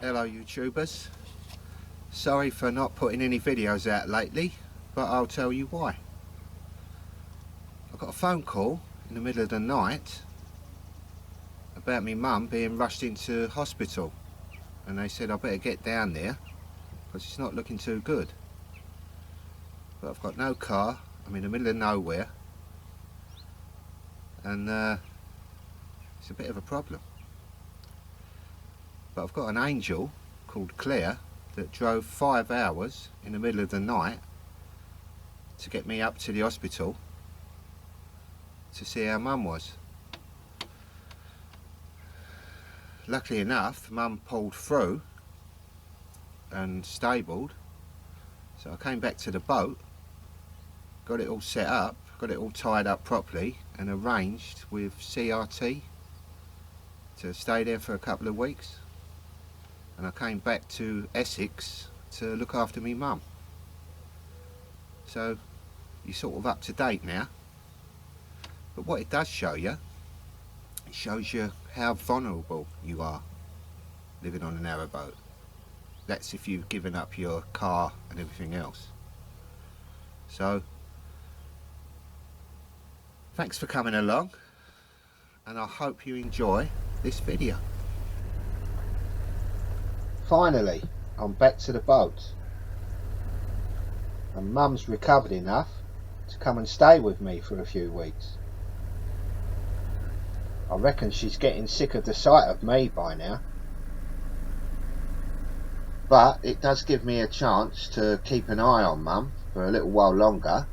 Hello YouTubers, sorry for not putting any videos out lately, but I'll tell you why. I got a phone call in the middle of the night about me mum being rushed into hospital, and they said I better get down there because it's not looking too good. But I've got no car, I'm in the middle of nowhere, and it's a bit of a problem. But I've got an angel called Claire that drove 5 hours in the middle of the night to get me up to the hospital to see how Mum was. Luckily enough, Mum pulled through and stabled, so I came back to the boat, got it all set up, got it all tied up properly and arranged with CRT to stay there for a couple of weeks. And I came back to Essex to look after me mum. So you're sort of up to date now. But what it does show you, it shows you how vulnerable you are living on a narrowboat. That's if you've given up your car and everything else. So thanks for coming along, and I hope you enjoy this video. Finally, I'm back to the boat, and Mum's recovered enough to come and stay with me for a few weeks. I reckon she's getting sick of the sight of me by now, but it does give me a chance to keep an eye on Mum for a little while longer.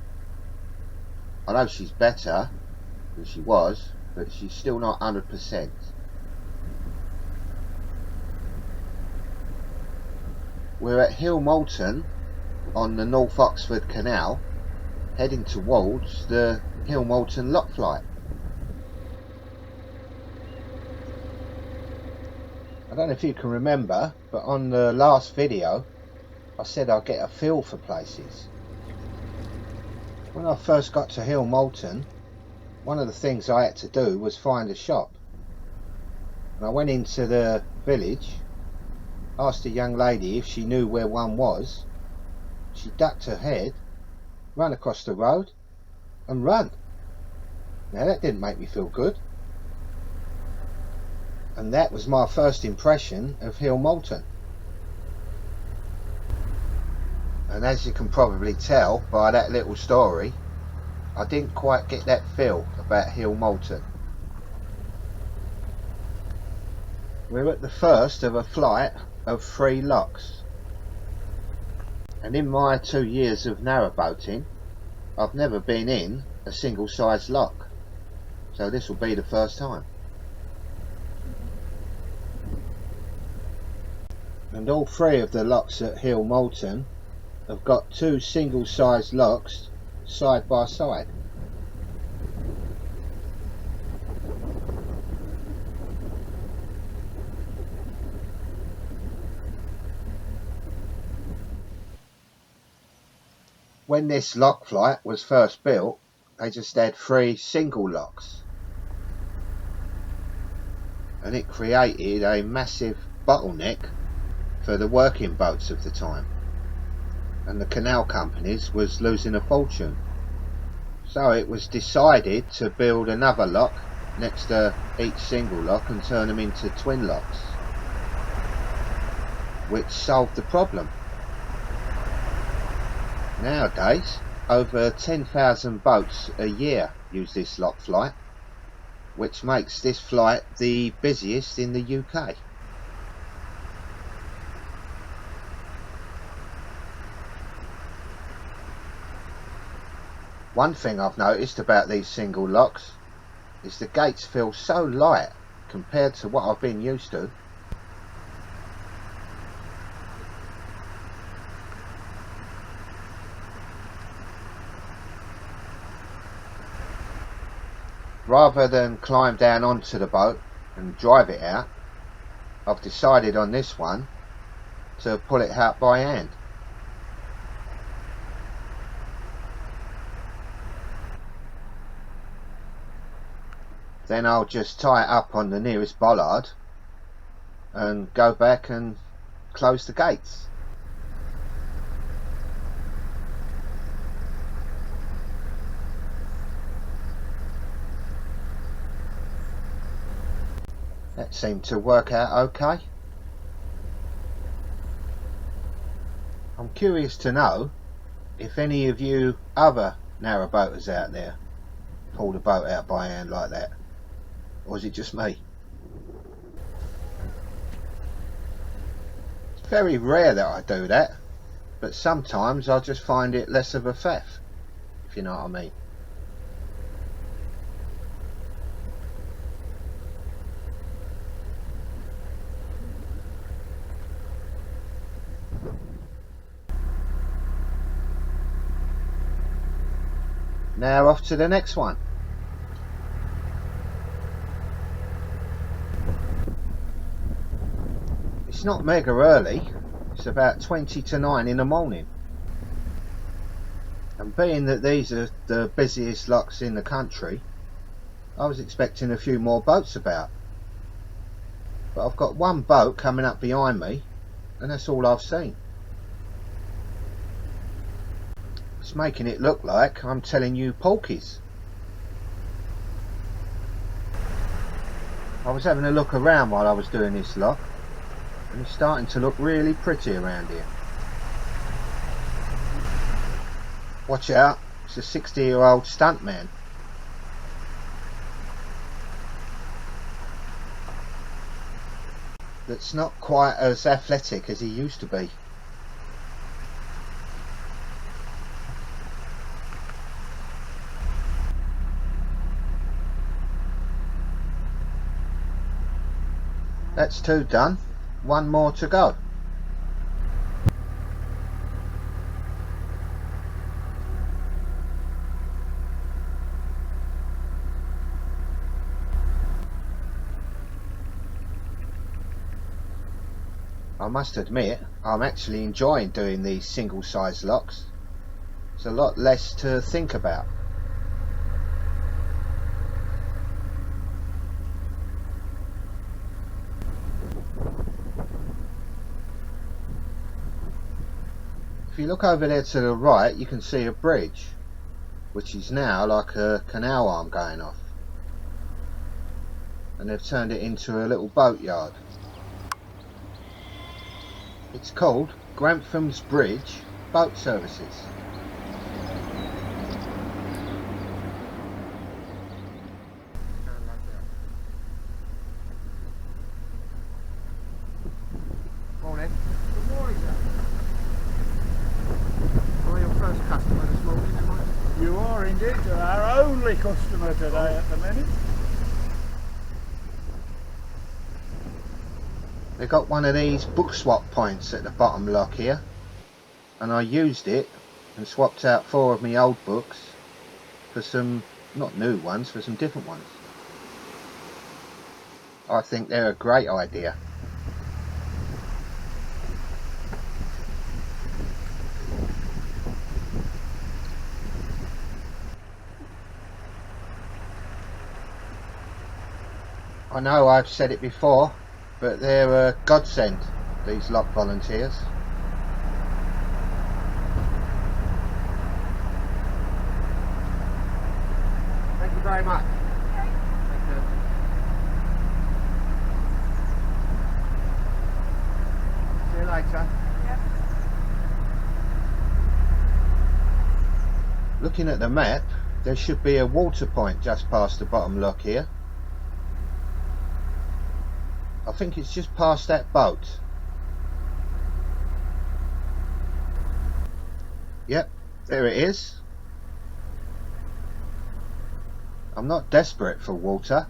I know she's better than she was, but she's still not 100%. We're at Hillmorton on the North Oxford Canal, heading towards the Hillmorton lock flight. I don't know if you can remember, but on the last video I said I'd get a feel for places. When I first got to Hillmorton, one of the things I had to do was find a shop. And I went into the village, asked a young lady if she knew where one was. She ducked her head, ran across the road and run. Now that didn't make me feel good. And that was my first impression of Hillmorton. And as you can probably tell by that little story, I didn't quite get that feel about Hillmorton. We're at the first of a flight of 3 locks, and in my 2 years of narrowboating I've never been in a single size lock, so this will be the first time. And all 3 of the locks at Hillmorton have got 2 single size locks side by side. When this lock flight was first built, they just had 3 single locks, and it created a massive bottleneck for the working boats of the time, and the canal companies was losing a fortune. So it was decided to build another lock next to each single lock and turn them into twin locks, which solved the problem. Nowadays, over 10,000 boats a year use this lock flight, which makes this flight the busiest in the UK. One thing I've noticed about these single locks is the gates feel so light compared to what I've been used to. Rather than climb down onto the boat and drive it out, I've decided on this one to pull it out by hand. Then I'll just tie it up on the nearest bollard and go back and close the gates. That seemed to work out okay. I'm curious to know if any of you other narrowboaters out there pull the boat out by hand like that, or is it just me? It's very rare that I do that, but sometimes I just find it less of a faff, if you know what I mean. Now off to the next one. It's not mega early, it's about 20 to 9 in the morning. And being that these are the busiest locks in the country, I was expecting a few more boats about. But I've got one boat coming up behind me, and that's all I've seen. It's making it look like I'm telling you porkies. I was having a look around while I was doing this lock, and it's starting to look really pretty around here. Watch out, it's a 60-year-old stuntman. That's not quite as athletic as he used to be. That's 2 done, 1 more to go. I must admit, I'm actually enjoying doing these single size locks. It's a lot less to think about. If you look over there to the right, you can see a bridge, which is now like a canal arm going off. And they've turned it into a little boat yard. It's called Grantham's Bridge Boat Services. Morning. Good morning, sir. Am I your first customer this morning, am I? You are indeed our only customer today at the minute. They've got one of these book swap points at the bottom lock here, and I used it and swapped out 4 of my old books for some, not new ones, for some different ones. I think they're a great idea. I know I've said it before, but they're a godsend, these lock volunteers. Thank you very much. Thank you. See you later. Yep. Looking at the map, there should be a water point just past the bottom lock here. I think it's just past that boat. Yep, there it is. I'm not desperate for water,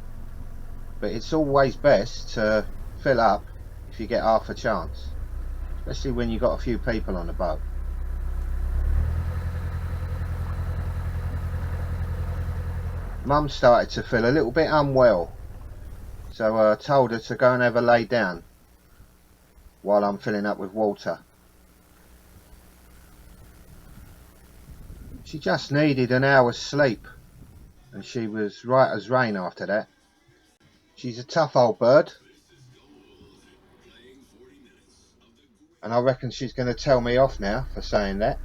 but it's always best to fill up if you get half a chance, especially when you've got a few people on the boat. Mum started to feel a little bit unwell, so I told her to go and have a lay down while I'm filling up with water. She just needed an hour's sleep, and she was right as rain after that. She's a tough old bird. And I reckon she's going to tell me off now for saying that.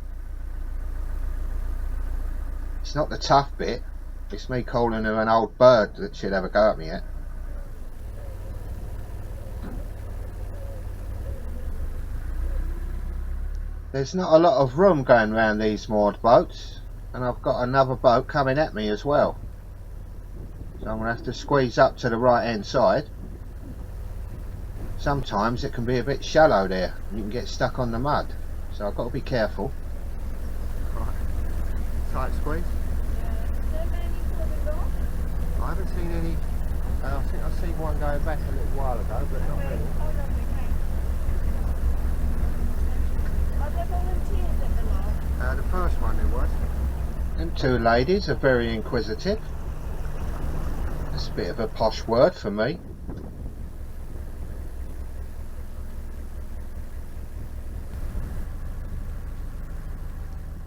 It's not the tough bit, it's me calling her an old bird that she'd have a go at me at. There's not a lot of room going round these moored boats, and I've got another boat coming at me as well. So I'm going to have to squeeze up to the right hand side. Sometimes it can be a bit shallow there, and you can get stuck on the mud, so I've got to be careful. Right, tight squeeze. I haven't seen any. I think I've seen one going back a little while ago, but not really. Are there volunteers at the lot? The first one there was. Them two ladies are very inquisitive. That's a bit of a posh word for me.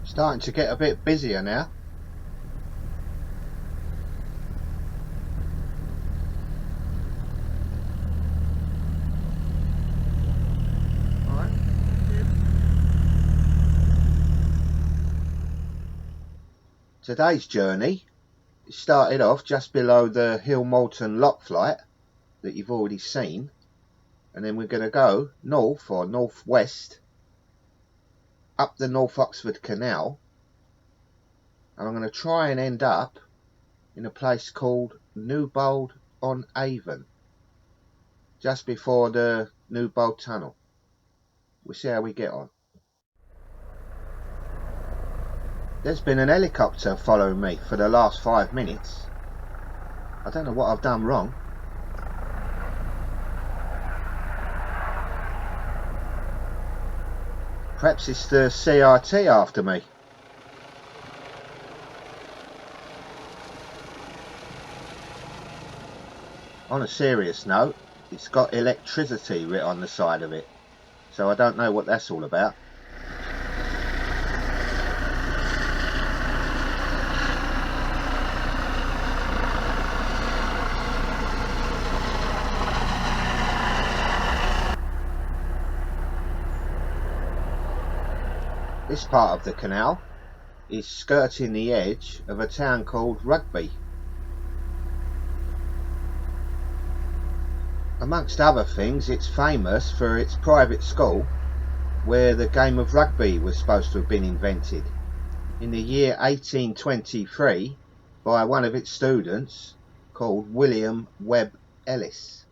Starting to get a bit busier now. Today's journey started off just below the Hillmorton lock flight that you've already seen, and then we're going to go north or northwest up the North Oxford Canal, and I'm going to try and end up in a place called Newbold on Avon, just before the Newbold tunnel. We'll see how we get on. There's been an helicopter following me for the last 5 minutes. I don't know what I've done wrong. Perhaps it's the CRT after me. On a serious note, it's got electricity written on the side of it, so I don't know what that's all about. This part of the canal is skirting the edge of a town called Rugby. Amongst other things, it's famous for its private school where the game of rugby was supposed to have been invented in the year 1823 by one of its students called William Webb Ellis.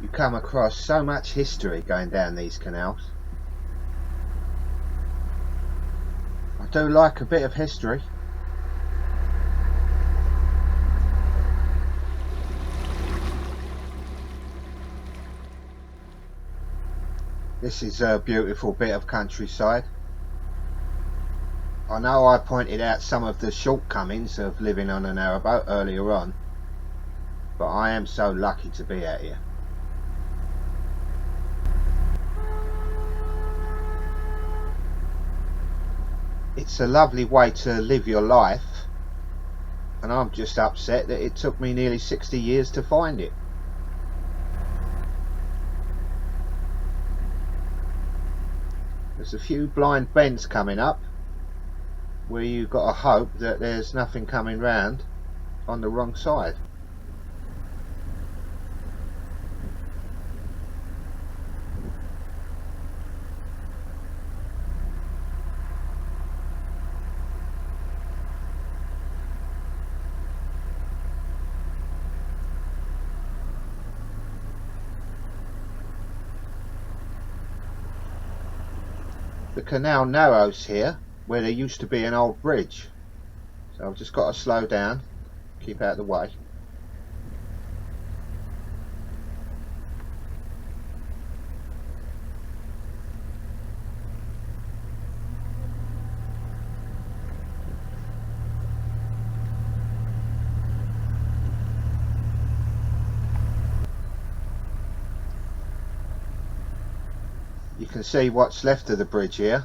You come across so much history going down these canals. I do like a bit of history. This is a beautiful bit of countryside. I know I pointed out some of the shortcomings of living on a narrowboat earlier on, but I am so lucky to be out here. It's a lovely way to live your life, and I'm just upset that it took me nearly 60 years to find it. There's a few blind bends coming up where you've got to hope that there's nothing coming round on the wrong side. The canal narrows here where there used to be an old bridge, so I've just got to slow down, keep out of the way. You can see what's left of the bridge here,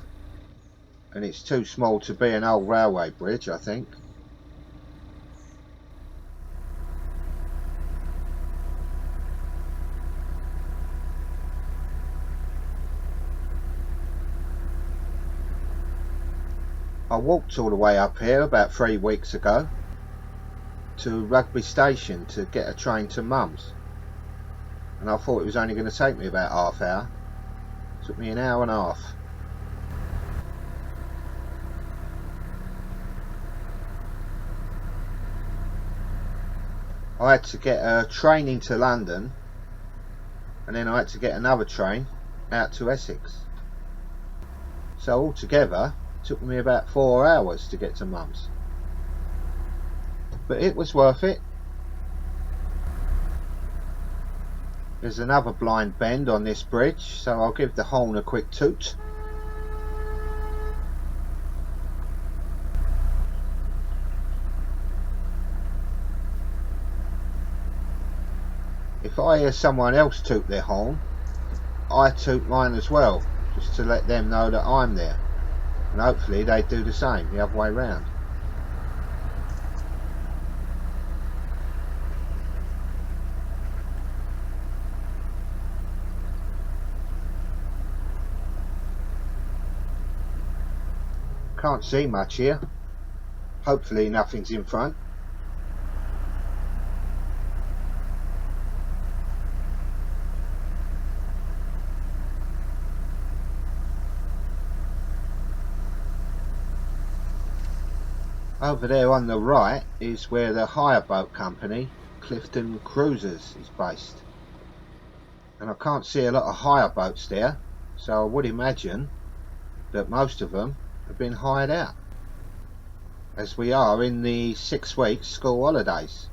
and it's too small to be an old railway bridge, I think. I walked all the way up here about 3 weeks ago to Rugby station to get a train to Mum's, and I thought it was only going to take me about half hour. It took me an hour and a half. I had to get a train into London, and then I had to get another train out to Essex. So altogether it took me about 4 hours to get to Mum's. But it was worth it. There's another blind bend on this bridge, so I'll give the horn a quick toot. If I hear someone else toot their horn, I toot mine as well, just to let them know that I'm there, and hopefully they do the same the other way round. Can't see much here. Hopefully nothing's in front. Over there on the right is where the hire boat company Clifton Cruises is based, and I can't see a lot of hire boats there, so I would imagine that most of them have been hired out, as we are in the 6 weeks school holidays.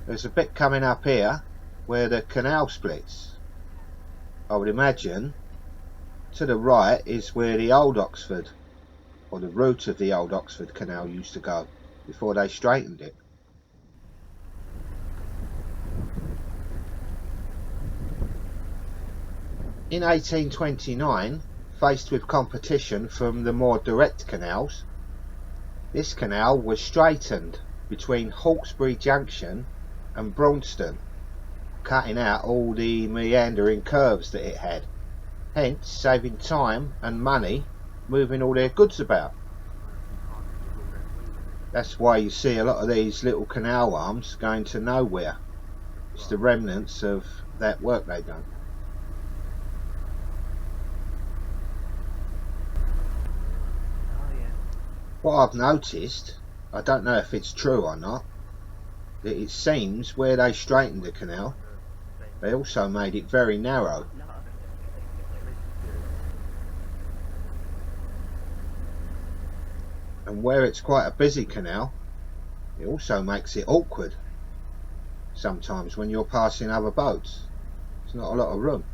There's a bit coming up here where the canal splits. I would imagine to the right is where the old Oxford, or the route of the old Oxford Canal, used to go before they straightened it. In 1829, faced with competition from the more direct canals, this canal was straightened between Hawkesbury Junction and Braunston, cutting out all the meandering curves that it had, hence saving time and money moving all their goods about. That's why you see a lot of these little canal arms going to nowhere. It's the remnants of that work they done. What I've noticed, I don't know if it's true or not, that it seems where they straightened the canal, they also made it very narrow. And where it's quite a busy canal, it also makes it awkward sometimes when you're passing other boats. There's not a lot of room,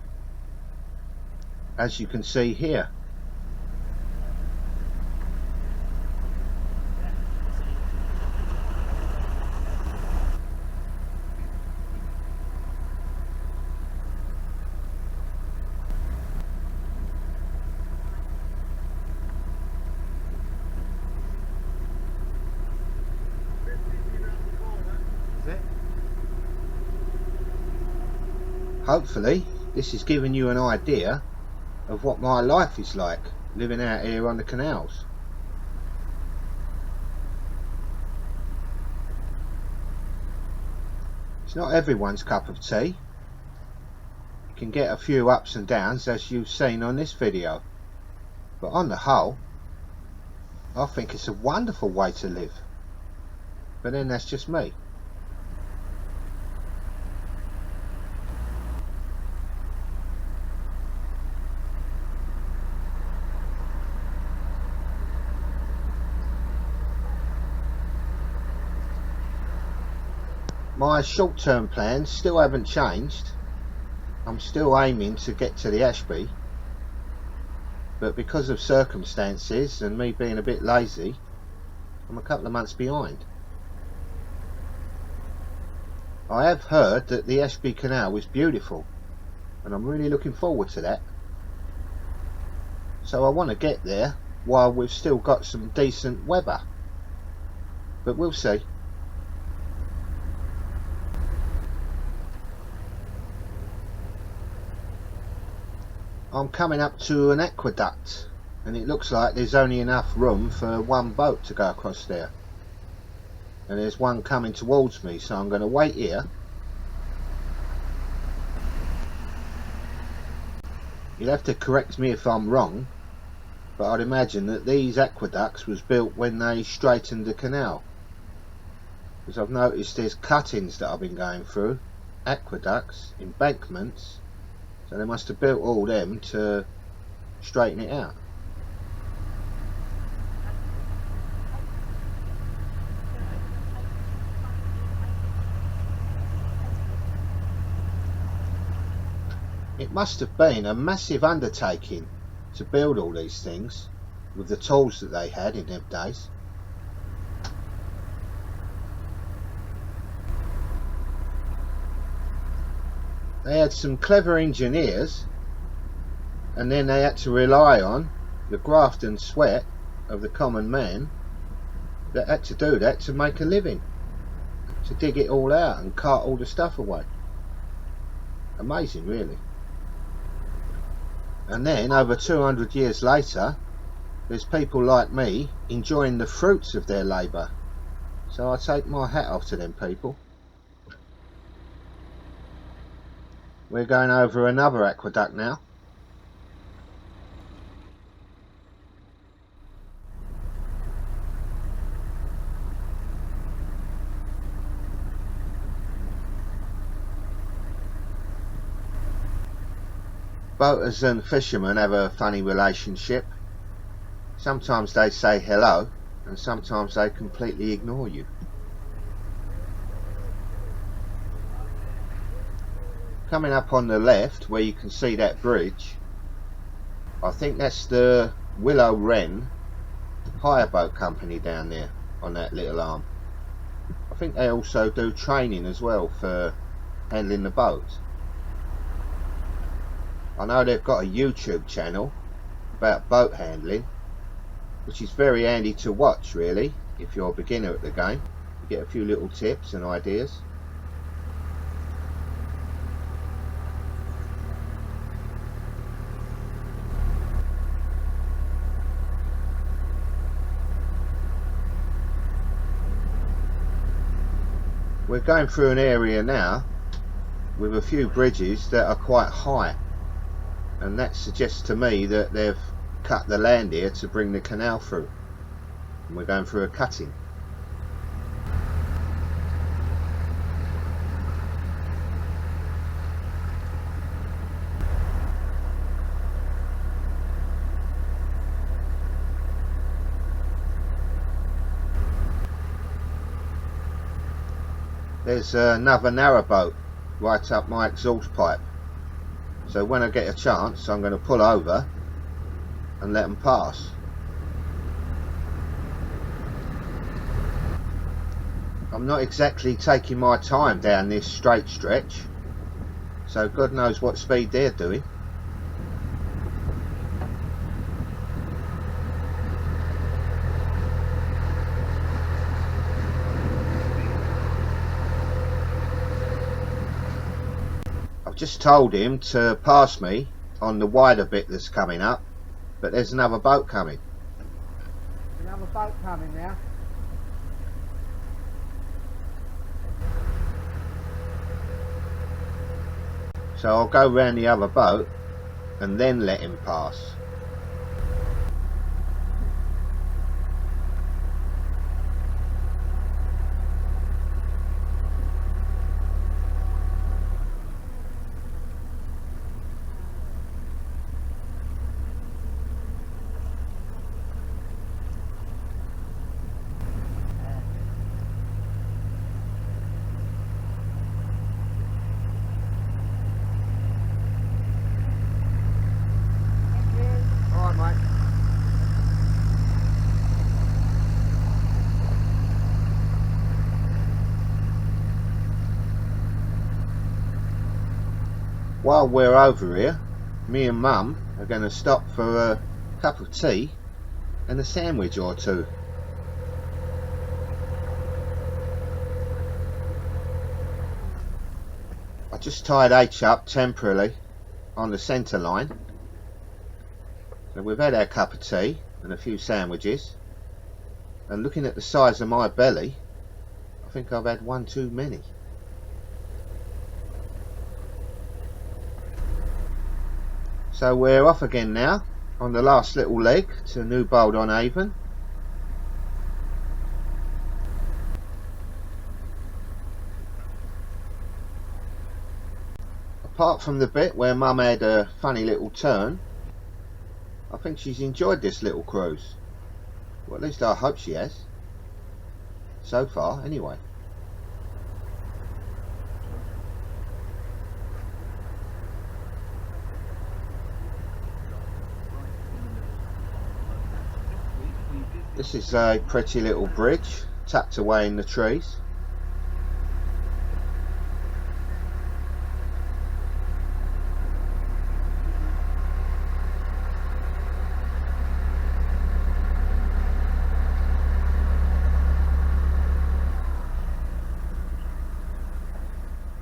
as you can see here. Hopefully this is giving you an idea of what my life is like living out here on the canals. It's not everyone's cup of tea. You can get a few ups and downs, as you've seen on this video, but on the whole I think it's a wonderful way to live. But then that's just me. My short-term plans still haven't changed. I'm still aiming to get to the Ashby, but because of circumstances and me being a bit lazy, I'm a couple of months behind. I have heard that the Ashby Canal is beautiful, and I'm really looking forward to that. So I want to get there while we've still got some decent weather, but we'll see. I'm coming up to an aqueduct, and it looks like there's only enough room for one boat to go across there, and there's one coming towards me, so I'm going to wait here. You'll have to correct me if I'm wrong, but I'd imagine that these aqueducts was built when they straightened the canal, because I've noticed there's cuttings that I've been going through, aqueducts, embankments, so they must have built all them to straighten it out. It must have been a massive undertaking to build all these things with the tools that they had in them days. They had some clever engineers, and then they had to rely on the graft and sweat of the common man that had to do that to make a living, to dig it all out and cart all the stuff away. Amazing, really. And then over 200 years later, there's people like me enjoying the fruits of their labour, so I take my hat off to them people. We're going over another aqueduct now. Boaters and fishermen have a funny relationship. Sometimes they say hello, and sometimes they completely ignore you. Coming up on the left, where you can see that bridge, I think that's the Willow Wren hire boat company down there on that little arm. I think they also do training as well for handling the boat. I know they've got a YouTube channel about boat handling, which is very handy to watch really if you're a beginner at the game. You get a few little tips and ideas. We're going through an area now with a few bridges that are quite high, and that suggests to me that they've cut the land here to bring the canal through, and we're going through a cutting. There's another narrowboat right up my exhaust pipe, so when I get a chance I'm going to pull over and let them pass. I'm not exactly taking my time down this straight stretch, so God knows what speed they're doing. Just told him to pass me on the wider bit that's coming up, but there's another boat coming. Another boat coming now. So I'll go round the other boat and then let him pass. While we're over here, me and Mum are going to stop for a cup of tea and a sandwich or two. I just tied Aitch up temporarily on the centre line, And we've had our cup of tea and a few sandwiches, and looking at the size of my belly, I think I've had one too many. So we're off again now on the last little leg to Newbold on Avon. Apart from the bit where Mum had a funny little turn, I think she's enjoyed this little cruise. Well, at least I hope she has. So far, anyway. This is a pretty little bridge tucked away in the trees.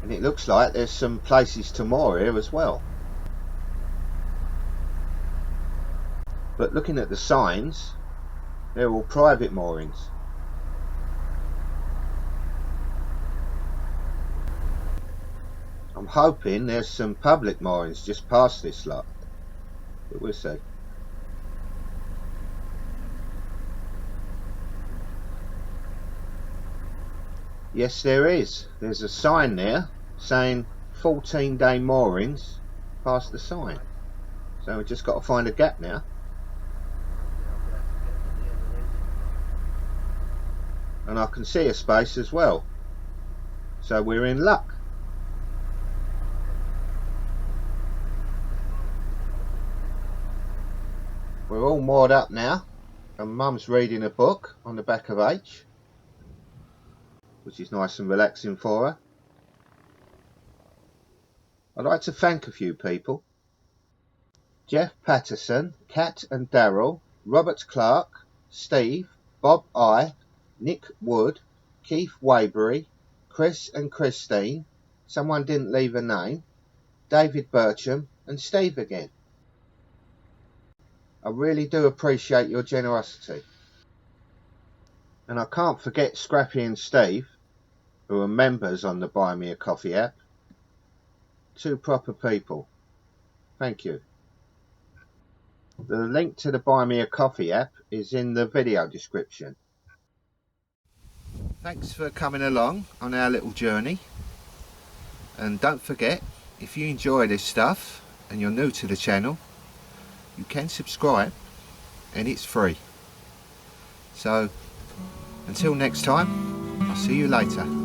And it looks like there's some places to moor here as well. But looking at the signs, they're all private moorings. I'm hoping there's some public moorings just past this lot, but we'll see. Yes, there is. There's a sign there saying 14-day moorings past the sign. So we've just got to find a gap now. And I can see a space as well. So we're in luck. We're all moored up now, and Mum's reading a book on the back of Aitch, which is nice and relaxing for her. I'd like to thank a few people. Jeff Patterson, Kat and Daryl, Robert Clark, Steve, Bob I, Nick Wood, Keith Waybury, Chris and Christine, someone didn't leave a name, David Bircham and Steve again. I really do appreciate your generosity. And I can't forget Scrappy and Steve, who are members on the Buy Me a Coffee app. Two proper people. Thank you. The link to the Buy Me a Coffee app is in the video description. Thanks for coming along on our little journey. And don't forget, if you enjoy this stuff and you're new to the channel, you can subscribe and it's free. So until next time, I'll see you later.